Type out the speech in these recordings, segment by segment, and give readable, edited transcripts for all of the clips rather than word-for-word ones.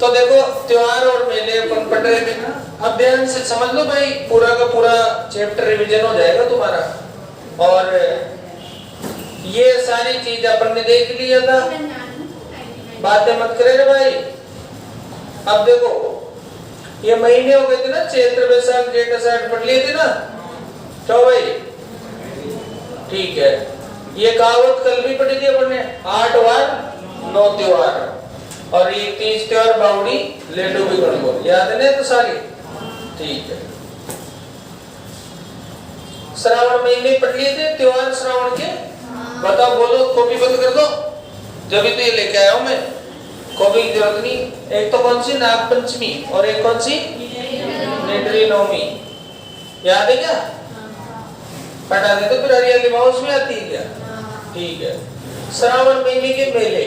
तो देखो त्योहार और मेले अपन पढ़ रहे थे ना, अब ध्यान से समझ लो भाई, पूरा का पूरा चैप्टर रिवीजन हो जाएगा तुम्हारा। और ये सारी चीज अपन ने देख लिया था, बातें मत करे रे भाई। अब देखो ये महीने हो गए थे ना, चैत्र वैशाख जेठ आषाढ़ पढ़ लिए थे ना, तो भाई ठीक है। ये कहावत कल भी पढ़ी थी अपन ने, 8 वार 9 त्योहार, और ये 30 त्योहार बावड़ी लेडू भी गणगौर, याद है ना तो सारी, ठीक है। श्रावण महीने पढ़ लिए थे त्योहार श्रावण के, बताओ बोलो, कॉपी बंद कर दो, जब तो ये लेके आया हूं मैं, कॉपी की जरूरत नहीं। एक तो कौन सी नाग पंचमी और एक कौन सी नेत्री नवमी, याद है क्या? पढ़ा दे तो फिर हरियाली माउस में आती है क्या? ठीक है। श्रावण महीने के मेले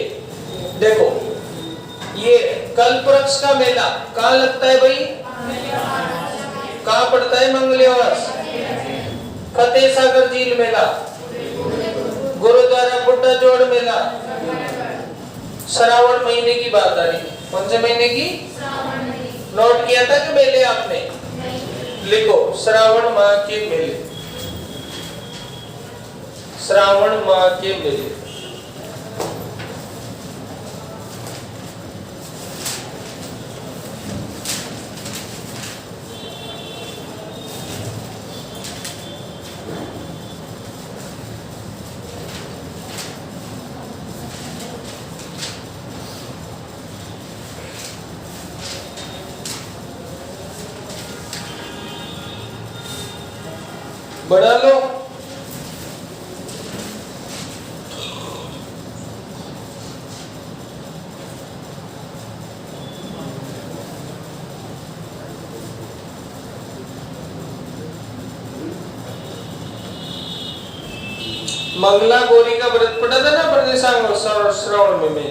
देखो, ये कल्पवृक्ष का मेला कहाँ लगता है भाई? कहाँ पड़ता है? मंगलवास। फतेह सागर झील मेला, गुरुद्वारा बुड्ढा जोड़ मेला, श्रावण महीने की बात आ रही है। कौन से महीने की? नोट किया था कि मेले आपने? लिखो श्रावण माह के मेले, श्रावण माह के मेले। बढ़ा लो। मंगला गौरी का व्रत पड़ा था ना अपने श्रावण में।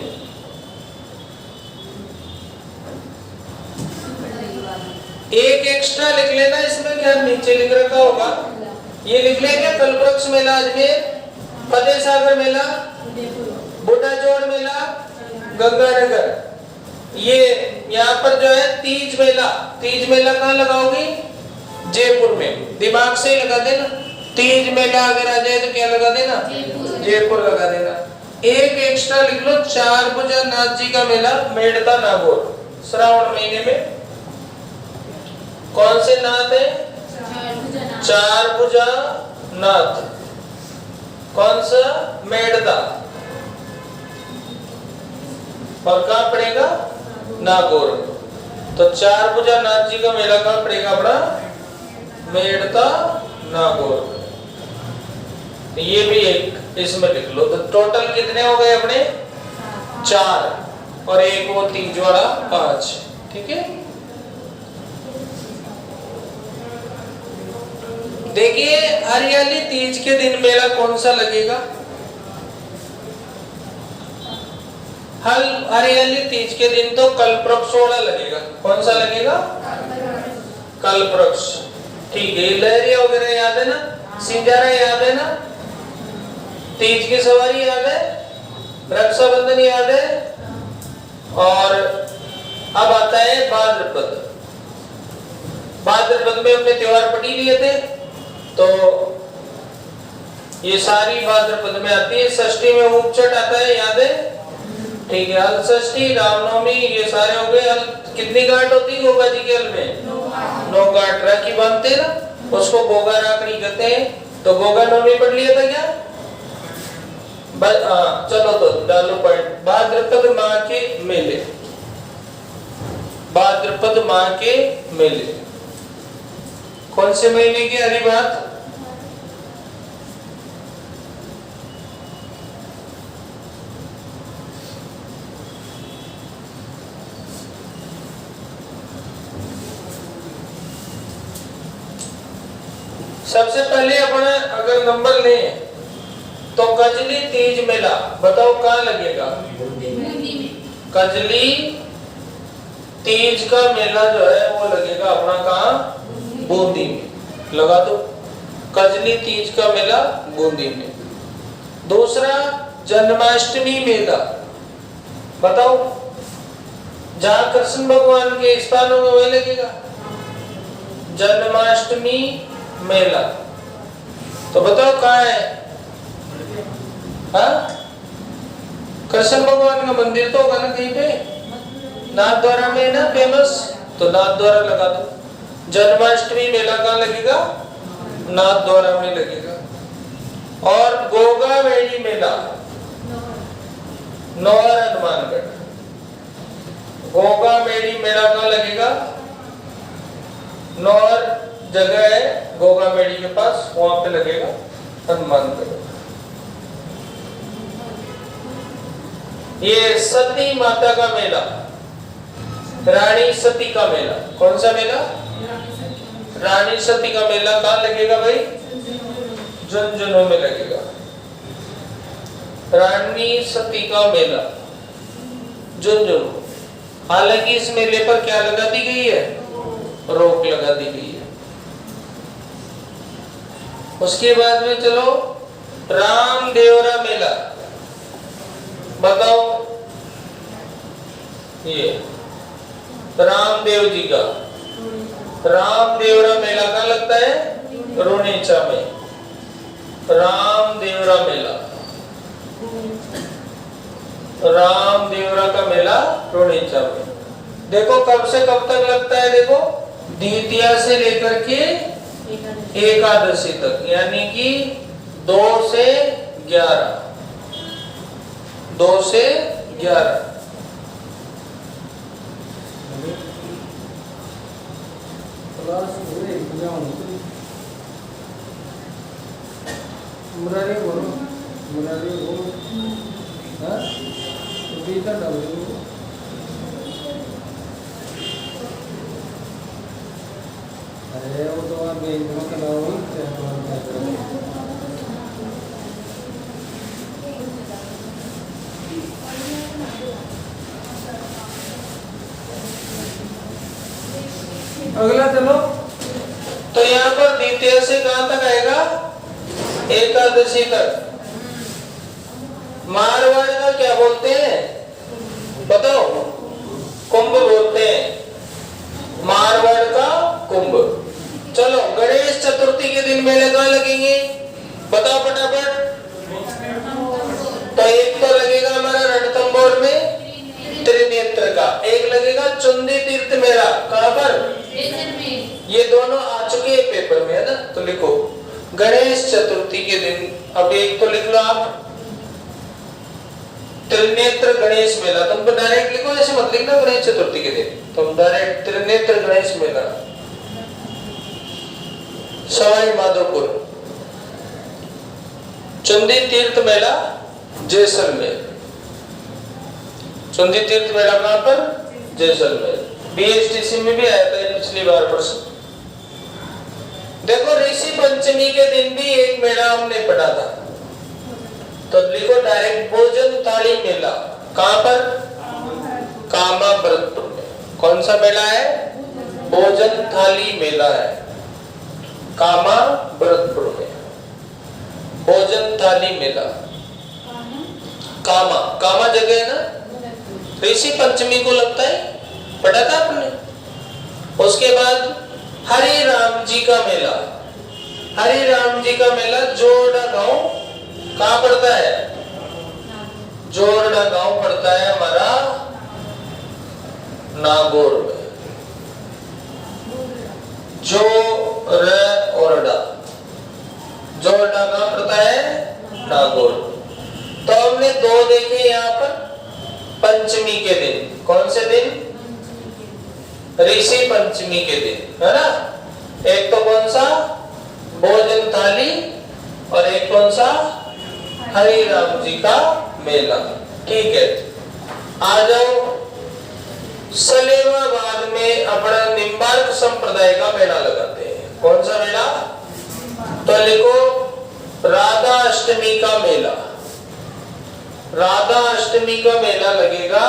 एक एक्स्ट्रा लिख लेना इसमें, क्या नीचे लिख रखा होगा ये लिख लेंगे। कल्पवृक्ष मेला अजमेर, फतेह सागर मेला, बुड्ढा जोड़ मेला, गंगानगर। ये यहाँ पर जो है तीज मेला, तीज मेला कहाँ लगाओगी? जयपुर में। दिमाग से ही लगा देना, तीज मेला अगर आ जाए तो क्या लगा देना? जयपुर लगा देना। एक एक्स्ट्रा लिख लो, चार भुजा नाथ जी का मेला मेड़ता नागौर, श्रावण महीने में। कौन से नाथ है? चार भुजा नाथ। कौन सा? मेड़ता। और कहाँ पड़ेगा? नागौर। तो चार भुजा नाथ जी का मेला कहाँ पड़ेगा अपना? मेड़ता नागौर। ये भी एक इसमें लिख लो। तो टोटल कितने हो गए अपने? 4 और एक वो तीज वाला 5। ठीक है। देखिए हरियाली तीज के दिन मेला कौन सा लगेगा? हरियाली तीज के दिन तो कल्पवृक्ष वाला लगेगा। कौन सा लगेगा? कल्पवृक्ष। ठीक है। लहरिया वगैरह याद है ना? सिंजारा याद है ना? तीज की सवारी याद है? रक्षाबंधन याद है? और अब आता है भाद्रपद। भाद्रपद में हमने त्योहार पढ़ लिए थे, तो ये सारी भाद्रपद में आती है। षष्ठी में उपछठ आता है, याद है? ठीक है। हल षष्ठी, रामनवमी, ये सारे हो गए। कितनी घाट होती है गोगा जी के हल में? 9 घाट। राखी बांधते ना, उसको गोगा राखड़ी कहते हैं। तो गोगा नवमी पढ़ लिया था क्या? चलो तो डालो पॉइंट। भाद्रपद माह के मेले, भाद्रपद माह के मेले कौन से महीने की? हरी बात। सबसे पहले अपन अगर नंबर लें तो कजली तीज मेला बताओ कहाँ लगेगा? कजली तीज का मेला जो है वो लगेगा अपना कहाँ? बूंदी में। लगा दो, कजली तीज का मेला बूंदी में। दूसरा जन्माष्टमी मेला बताओ जहां कृष्ण भगवान के स्थानों में वही लगेगा। जन्माष्टमी मेला, तो बताओ कहाँ है? हाँ? कृष्ण भगवान का मंदिर तो होगा ना कहीं पे, नाथद्वारा में ना फेमस, तो नाथद्वारा लगा दो। जन्माष्टमी मेला कहाँ लगेगा? नाथद्वारा में लगेगा। और गोगा वेड़ी मेला नौर हनुमानगढ़। गोगा मेड़ी मेला कहाँ लगेगा? नौर जगह है गोगा मेड़ी के पास, वहां पे लगेगा हनुमानगढ़। ये सती माता का मेला, रानी सती का मेला। कौन सा मेला? रानी सती का मेला कहाँ लगेगा भाई? झुंझुनू में लगेगा। रानी सती का मेला झुंझुनू। हालांकि इस मेले पर क्या लगा दी गई है? रोक लगा दी गई है। उसके बाद में चलो रामदेवरा मेला, बताओ। ये रामदेव जी का रामदेवरा मेला कहाँ लगता है? रोनेचा में। रामदेवरा मेला, रामदेवरा का मेला रोनेचा में। देखो कब से कब तक लगता है? देखो द्वितीया से लेकर के एकादशी तक, यानी कि 2 से 11, 2 से 11। मुरारी बोलो, मुरारी बोलो, हाँ? तो बीता डालो। अरे वो तो आप बेंचों के लाओ ही, क्या करें? अगला चलो। तो यहाँ पर द्वितीय से कहां तक आएगा? एकादशी तक। मारवाड़ का क्या बोलते हैं बताओ? कुंभ बोलते हैं, मारवाड़ का कुंभ। चलो गणेश चतुर्थी के दिन मेले कहाँ लगेंगे? बताओ फटाफट। तो एक तो लगेगा हमारा रणथंभौर में त्रिनेत्र का, एक लगेगा चुंदी तीर्थ मेला। कहां पर? ये दोनों आ चुके हैं पेपर में, है ना? तो लिखो गणेश चतुर्थी के दिन। अब एक तो लिख लो आप त्रिनेत्र गणेश मेला। तुम तो डायरेक्ट लिखो, ऐसे मत लिखना गणेश चतुर्थी के दिन, तुम डायरेक्ट त्रिनेत्र गणेश मेला सवाई माधोपुर। चुंदी तीर्थ मेला जैसलमेर। चुंदी तीर्थ मेला कहां पर? जैसलमेर। बीएसटीसी में भी आया था पिछली बार प्रश्न। देखो ऋषि पंचमी के दिन भी एक मेला हमने पढ़ा था, तो लिखो डायरेक्ट भोजन थाली मेला। कहां पर? कामा भरतपुर में। कौन सा मेला है? भोजन थाली मेला है, कामा भरतपुर में। भोजन थाली मेला, कामा, कामा जगह है ना? ऋषि पंचमी को लगता है, पढ़ा था आपने। उसके बाद हरि राम जी का मेला। हरि राम जी का मेला जोरडा गांव कहां पड़ता है? जोरडा गांव पड़ता है हमारा नागौर में। जोरडा, जोरडा कहां पड़ता है? नागौर। तो हमने 2 देखे यहाँ पर पंचमी के दिन। कौन से दिन? ऋषि पंचमी के दिन, है ना? एक तो कौन सा? भोजन थाली, और एक कौन सा? हरि राम जी का मेला। ठीक है, आ जाओ। सलेमाबाद में अपना निम्बार्क संप्रदाय का मेला लगाते हैं। कौन सा मेला? तो लिखो राधा अष्टमी का मेला। राधा अष्टमी का मेला लगेगा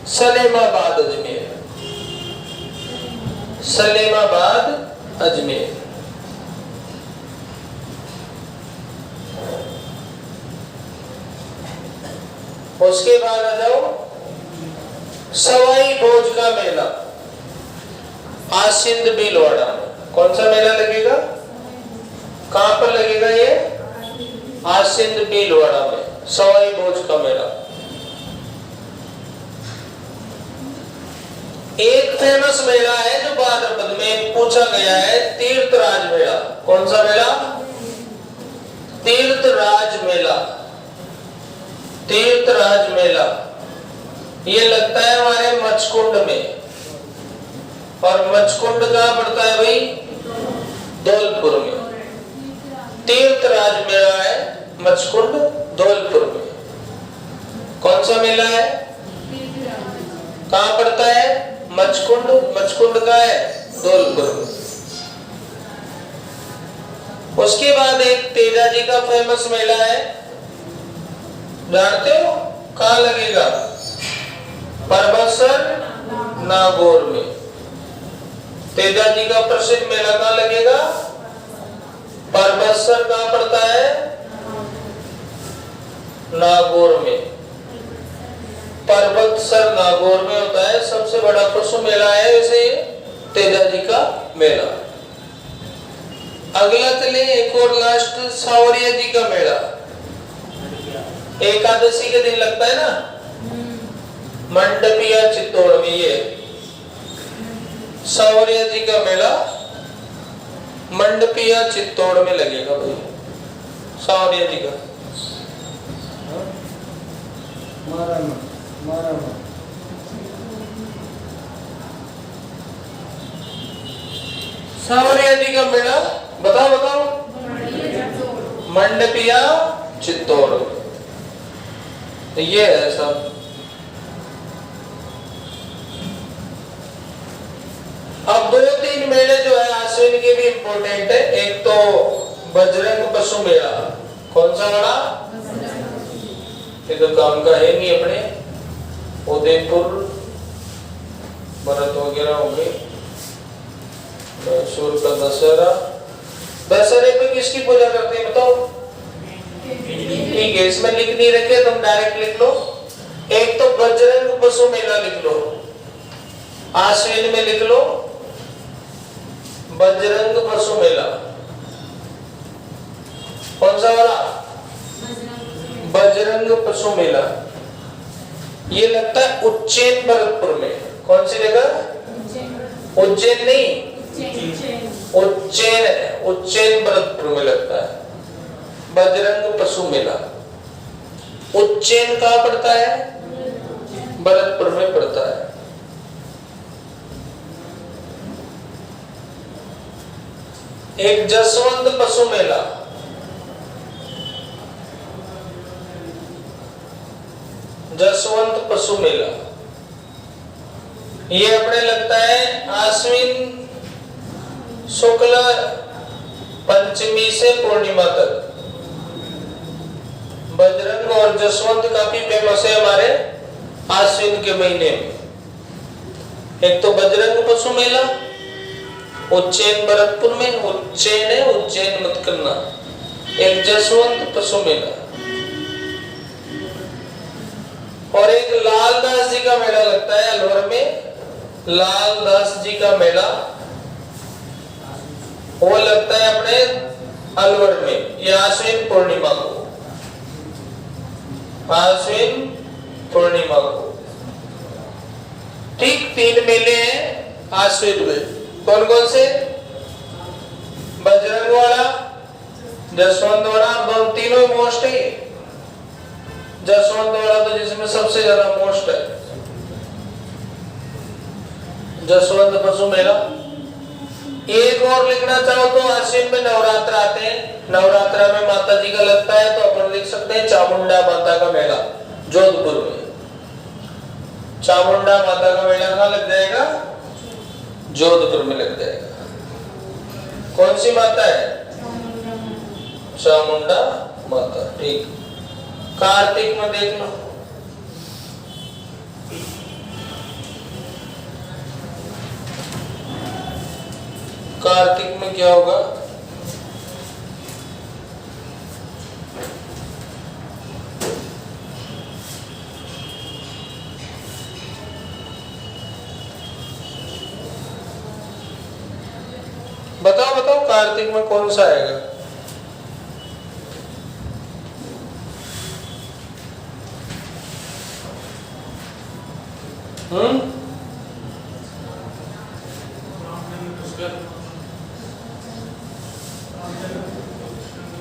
सलेमाबाद अजमेर। सलेमाबाद अजमेर। उसके बाद आ जाओ सवाई भोज का मेला आसिंद भीलवाड़ा में। कौन सा मेला लगेगा? कहां पर लगेगा ये? आसिंद भीलवाड़ा में सवाई भोज का मेला। एक फेमस मेला है जो भाद्रपद में पूछा गया है, तीर्थराज मेला। कौन सा मेला? तीर्थराज मेला। तीर्थराज मेला ये लगता है हमारे मचकुंड में, और मचकुंड कहां पड़ता है भाई? धौलपुर में। तीर्थराज मेला है मचकुंड धौलपुर में। कौन सा मेला है? कहां पड़ता है? मचकुंड। मचकुंड का है धौलपुर में। उसके बाद एक तेजा जी का फेमस मेला है, जानते हो? कहां लगेगा? परबतसर नागौर में। तेजा जी का प्रसिद्ध मेला कहां लगेगा? परबतसर कहां पड़ता है? नागौर में। परबतसर नागौर में होता है, सबसे बड़ा पशु मेला है वैसे तेजा जी का मेला। अगला चले एक और लास्ट, सावरिया जी का मेला। एकादशी के दिन लगता है ना, मंडपिया चित्तौड़ में। ये सावरिया जी का मेला मंडपिया चित्तौड़ में लगेगा भाई, सावरिया जी का। सावरिया जी का मेला बताओ बताओ। मंडपिया चित्तौड़, ये है सब। अब 2-3 मेले जो है आश्विन के भी इंपॉर्टेंट है। एक तो बजरंग पशु मेला। कौन सा वाला? ये तो काम का है नहीं अपने, उदयपुर भरत वगैरह होंगे। मैसूर का दशहरा। दशहरे पे किसकी पूजा करते हैं बताओ? ठीक है, इसमें लिख नहीं रखे, तुम डायरेक्ट लिख लो। एक तो बजरंग पशु मेला लिख लो, आश्विन में लिख लो बजरंग पशु मेला। कौन सा वाला? बजरंग पशु मेला। ये लगता है उज्जैन भरतपुर में। कौन सी जगह? उज्जैन नहीं, उज्जैन है, उज्जैन भरतपुर में लगता है बजरंग पशु मेला। उज्जैन कहां पड़ता है? भरतपुर में पड़ता है। एक जसवंत पशु मेला। जसवंत पशु मेला ये अपने लगता है आश्विन शुक्ल पंचमी से पूर्णिमा तक। बजरंग और जसवंत काफी फेमस है हमारे आश्विन के महीने में। एक तो बजरंग पशु मेला उज्जैन भरतपुर में, उज्जैन है, उज्जैन मत करना। एक जसवंत पशु मेला, और एक लालदास जी का मेला लगता है अलवर में। लालदास जी का मेला वो लगता है अपने अलवर में, ये आश्विन पूर्णिमा को। आश्विन पूर्णिमा को। ठीक 3 मेले हैं आश्विन में। कौन कौन से? बजरंग वाला, जसवंत वाला, दोनों तीनों मोस्ट है। जसवंत वाला तो जिसमें सबसे ज्यादा मोस्ट है, जसवंत पशु मेला। एक और लिखना चाहो तो आश्विन में नवरात्र आते हैं, नवरात्रा में माता जी का लगता है, तो अपन लिख सकते हैं चामुंडा माता का मेला जोधपुर में। चामुंडा माता का मेला कहाँ लग जाएगा? जोधपुर में लग जाएगा। कौन सी माता है? चामुंडा माता। ठीक, कार्तिक में देख लो। कार्तिक में क्या होगा? बताओ कार्तिक में कौन सा आएगा?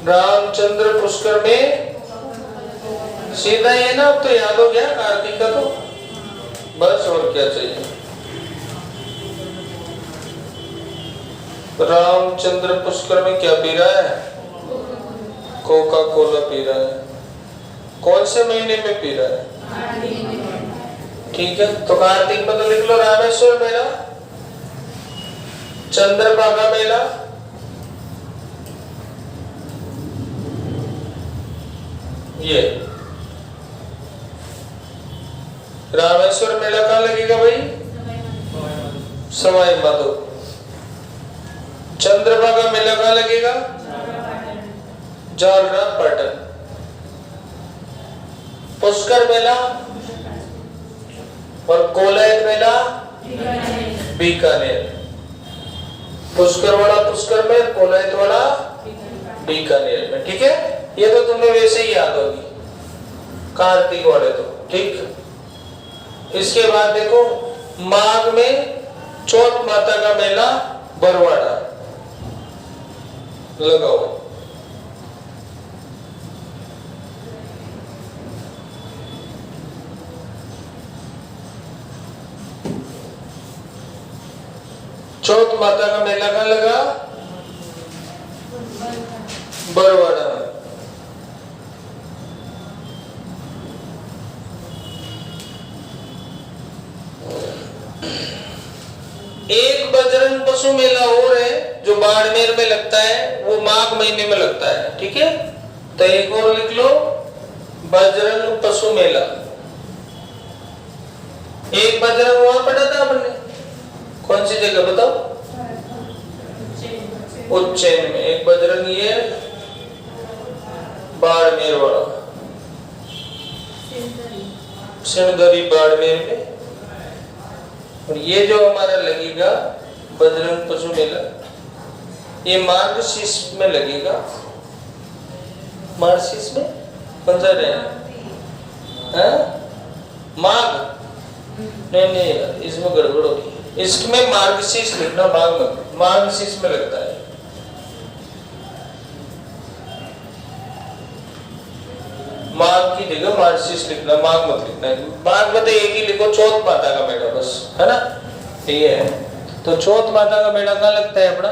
रामचंद्र पुष्कर में सीधा ये ना, अब तो याद हो गया कार्तिक का, तो बस और क्या चाहिए। रामचंद्र पुष्कर में क्या पी रहा है? कोका कोला पी रहा है। कौन से महीने में पी रहा है? ठीक है, तो कार्तिक में तो लिख लो रामेश्वर मेला, चंद्रभागा मेला, ये रामेश्वर मेला कहाँ लगेगा भाई? सवाई माधो। चंद्रभागा मेला कहाँ लगेगा? जालना पाटन। पुष्कर मेला और कोलायत मेला बीकानेर। पुष्कर वाला पुष्कर में, कोलायत वाला बीकानेर में। ठीक है, ये तो तुम्हें वैसे ही याद होगी, कार्तिक वाले तो। ठीक, इसके बाद देखो माघ में चौथ माता का मेला बरवाड़ा लगाओ। चौथ माता का मेला कहाँ लगा? बरवाड़ा में। एक बजरंग पशु मेला और है जो बाड़मेर में लगता है, वो माघ महीने में लगता है। ठीक है, तो एक और लिख लो, बजरंग पशु मेला। एक बजरंग वहां पढ़ा था हमने, कौन सी जगह बताओ? उज्जैन में। एक बजरंग ये बाड़मेर वाला, सिंदरी बाड़मेर में। और ये जो हमारा लगेगा बजरंग पशु मेला, ये मार्गशीर्ष में लगेगा। मार्गशीर्ष में कौन सा है? माघ? नहीं, इसमें गड़बड़ होगी। इसमें मार्गशीर्ष लिखना, मार्गशीर्ष में लगता है। माघ की जगह मार्गशीर्ष लिखना, माघ मत लिखना। माघ में तो एक ही लिखो, चौथ माता का मेला बस, है ना? ये है। तो चौथ माता का मेला कहाँ लगता है अपना?